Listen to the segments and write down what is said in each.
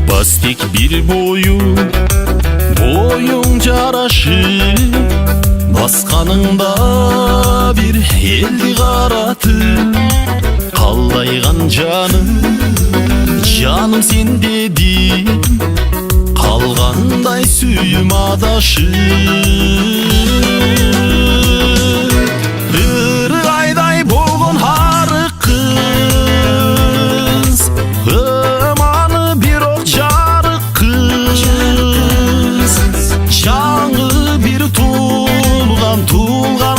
Bastik bir boyun jaraşıp, басқаныңда bir eldi qaratып, қалдайған жаным сен дедің, қалғандай сүйім адашып. Ырғайдай болған арық қыз, ыманы бір оқ жарық қыз, жаңы бір туылған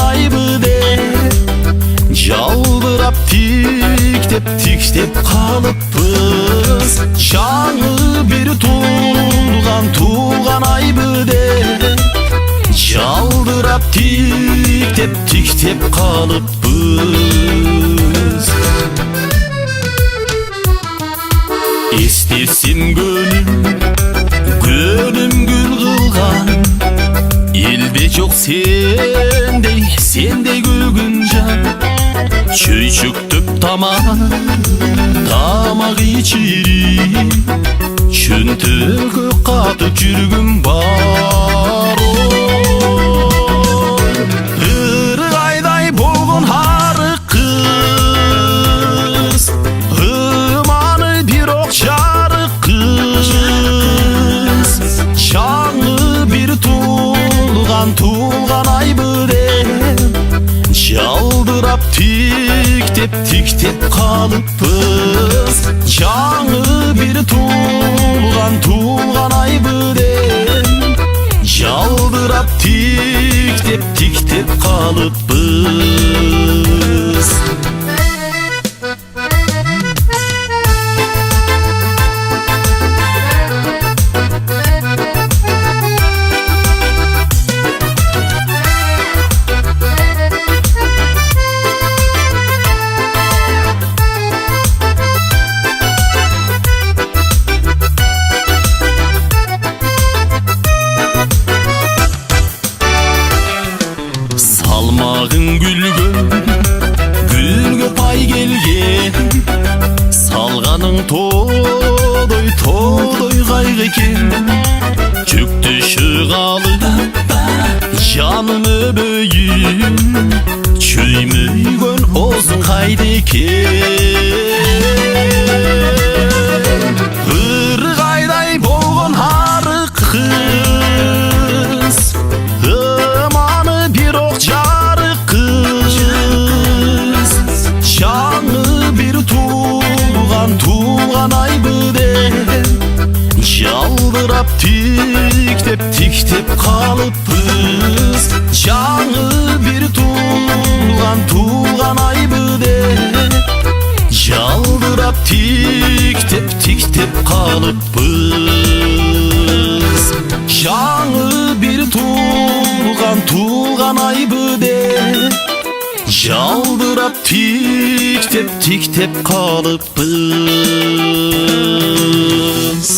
айбы де, жалбырап тиктеп қалыппыз. Жаңы бір туылған айбы де, жалбырап тиктеп қалыппыз. Естесем гүлім гүл қылған, елде жоқ сендей күлгін жан. Чөйчүктүп тамақ ичири, чөнтөгө катып жүргүм бар. Ыргайдай болгон арык кыз, ыманы бирок жарык кыз, жаңы бир туылған айбы деп, жалдырап тиктеп қалыппыз. Жаңы бір туылған айбы деп, жалдырап тиктеп қалыппыз. Салмағың гүлгө пай келген, салғаның тодой қайғы екен. Жүкті шығалы жаным өбейін, чөймүйгөн озын қайды екен. Ырғайдай болған арық қыз, ыманы бір оқ жарық қыз, жаңы бір туылған айбы деп, жалдырап тиктеп қалыппыз. Жаңы бір туылған айбы деп, жалдырап тиктеп қалыппыз. Жаңы бір туылған айбы деп, жалдырап тиктеп қалыппыз.